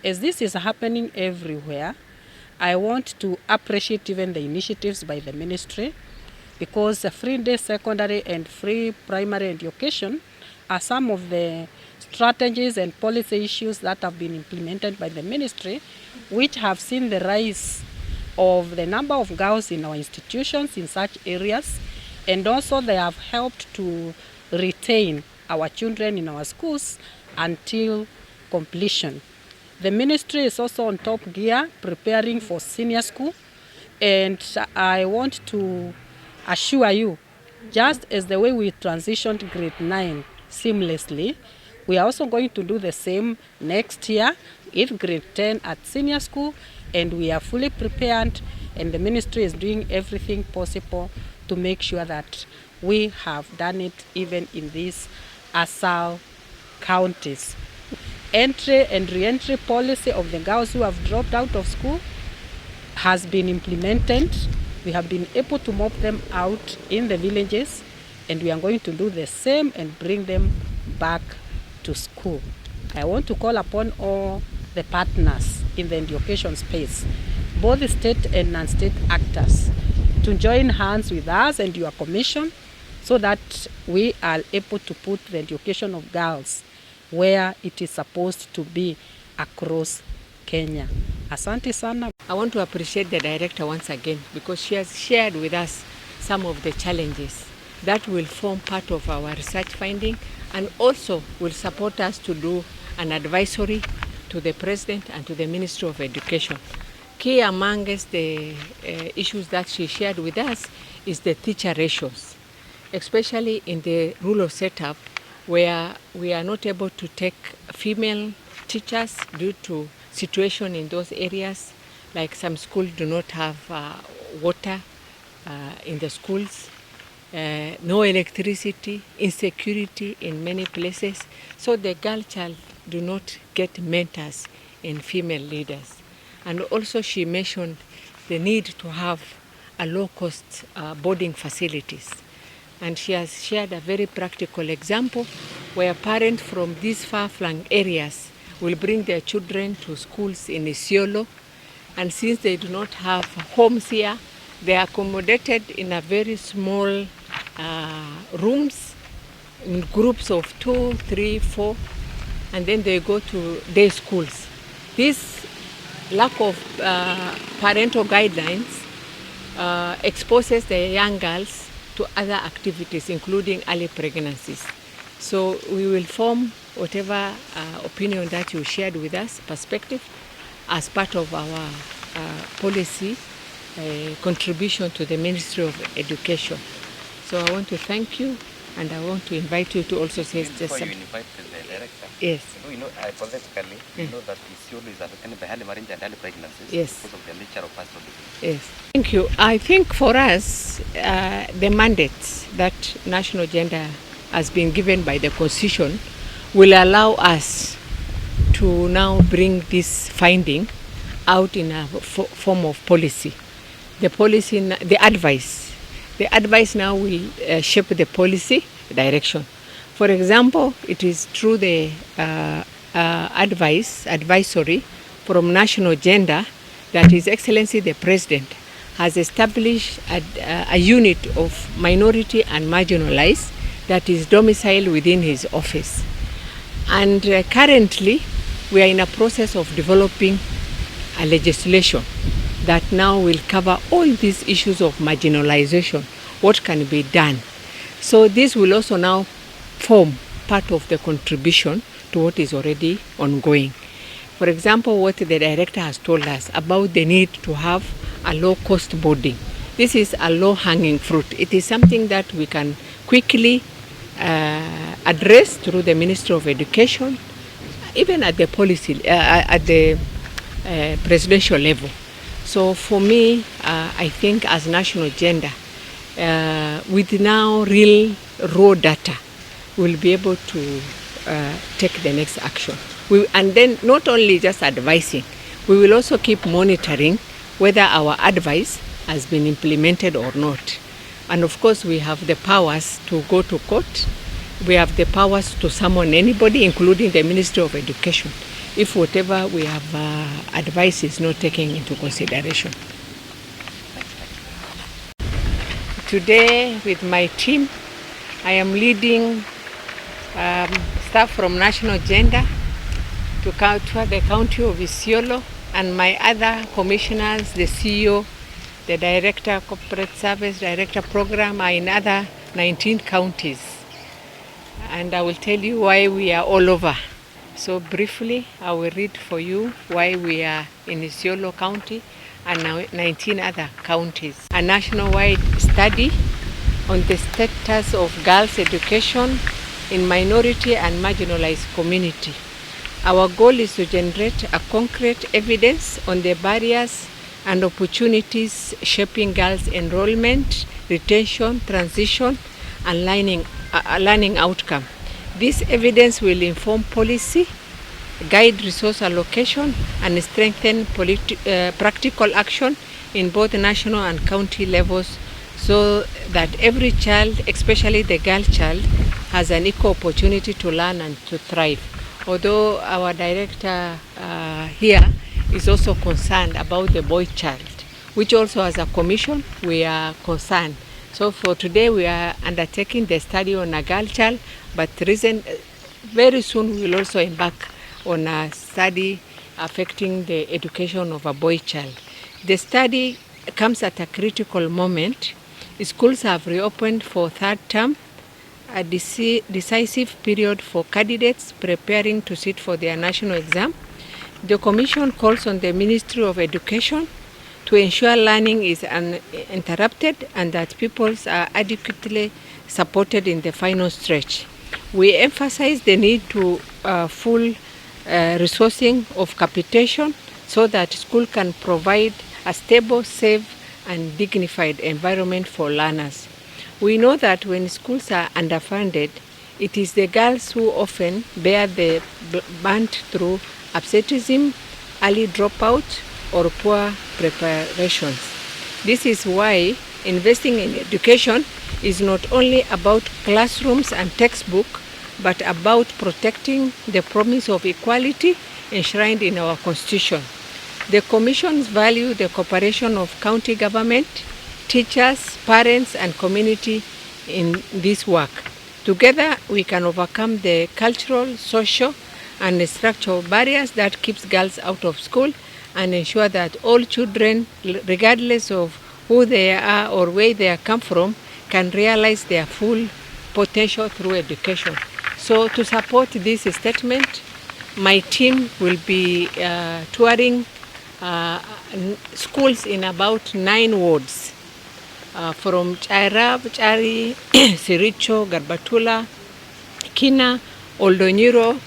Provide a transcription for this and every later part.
As this is happening everywhere, I want to appreciate even the initiatives by the ministry, because free day secondary and free primary education are some of the strategies and policy issues that have been implemented by the ministry, which have seen the rise of the number of girls in our institutions in such areas, and also they have helped to retain our children in our schools until completion. The ministry is also on top gear preparing for senior school, and I want to assure you, just as the way we transitioned grade 9 seamlessly, we are also going to do the same next year with grade 10 at senior school, and we are fully prepared, and the ministry is doing everything possible to make sure that we have done it even in these ASAL counties. Entry and re-entry policy of the girls who have dropped out of school has been implemented. We have been able to mop them out in the villages, and we are going to do the same and bring them back to school. I want to call upon all the partners in the education space, both the state and non-state actors, to join hands with us and your commission so that we are able to put the education of girls where it is supposed to be across Kenya. Asante sana. I want to appreciate the director once again because she has shared with us some of the challenges that will form part of our research finding and also will support us to do an advisory to the President and to the Ministry of Education. Key amongst the issues that she shared with us is the teacher ratios, especially in the rural setup where we are not able to take female teachers due to situation in those areas, like some schools do not have water in the schools, no electricity, insecurity in many places. So the girl child do not get mentors in female leaders. And also she mentioned the need to have a low-cost boarding facilities. And she has shared a very practical example where parents from these far-flung areas will bring their children to schools in Isiolo. And since they do not have homes here, they are accommodated in a very small rooms in groups of 2, 3, 4, and then they go to day schools. This lack of parental guidelines exposes the young girls to other activities, including early pregnancies. So we will form whatever opinion that you shared with us, perspective, as part of our policy contribution to the Ministry of Education. So I want to thank you, and I want to invite you to also say just before you invite the director. Yes. You know, hypothetically, you know that Isiolo is affected by early marriage and early pregnancies. Yes. Because of the nature of pastoral disease. Yes. Thank you. I think for us, the mandate that national gender has been given by the Constitution will allow us to now bring this finding out in a form of policy. The policy, the advice now will shape the policy direction. For example, it is through the advisory from national gender that His Excellency the President has established a unit of minority and marginalized that is domiciled within his office. And currently, we are in a process of developing a legislation that now will cover all these issues of marginalization, what can be done. So this will also now form part of the contribution to what is already ongoing. For example, what the director has told us about the need to have a low-cost boarding. This is a low-hanging fruit. It is something that we can quickly address through the Ministry of Education, even at the policy, at the presidential level. So for me, I think as national gender, with now real raw data, we'll be able to take the next action. And then not only just advising, we will also keep monitoring whether our advice has been implemented or not. And of course, we have the powers to go to court. We have the powers to summon anybody, including the Ministry of Education. if whatever we have advised is not taken into consideration. Today, with my team, I am leading staff from National Gender to the county of Isiolo, and my other commissioners, the CEO, the Director Corporate Service, Director Program, are in other 19 counties. And I will tell you why we are all over. So briefly, I will read for you why we are in Isiolo County and 19 other counties. A nationwide study on the status of girls' education in minority and marginalized community. Our goal is to generate a concrete evidence on the barriers and opportunities shaping girls' enrollment, retention, transition, and learning outcome. This evidence will inform policy, guide resource allocation, and strengthen practical action in both national and county levels, so that every child, especially the girl child, has an equal opportunity to learn and to thrive. Although our director here is also concerned about the boy child, which also as a commission we are concerned. So for today we are undertaking the study on a girl child, but very soon we will also embark on a study affecting the education of a boy child. The study comes at a critical moment. Schools have reopened for third term, a decisive period for candidates preparing to sit for their national exam. The Commission calls on the Ministry of Education to ensure learning is uninterrupted and that pupils are adequately supported in the final stretch. We emphasize the need to full resourcing of capitation so that school can provide a stable, safe, and dignified environment for learners. We know that when schools are underfunded, it is the girls who often bear the brunt through absenteeism, early dropout, or poor preparations. This is why investing in education is not only about classrooms and textbook, but about protecting the promise of equality enshrined in our Constitution. The Commissions value the cooperation of county government, teachers, parents, and community in this work. Together, we can overcome the cultural, social, and structural barriers that keeps girls out of school and ensure that all children, regardless of who they are or where they come from, can realize their full potential through education. So to support this statement, my team will be touring schools in about 9 wards, from Chairab, Chari, Siricho, Garbatula, Kina, Oldonyiro,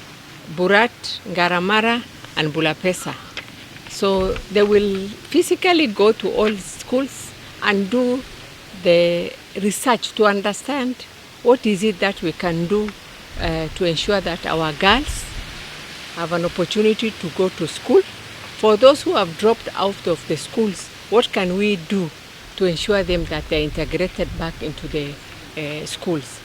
Burat, Ngaramara, and Bulapesa. So they will physically go to all schools and do the research to understand what is it that we can do to ensure that our girls have an opportunity to go to school. For those who have dropped out of the schools, what can we do to ensure them that they're integrated back into the schools?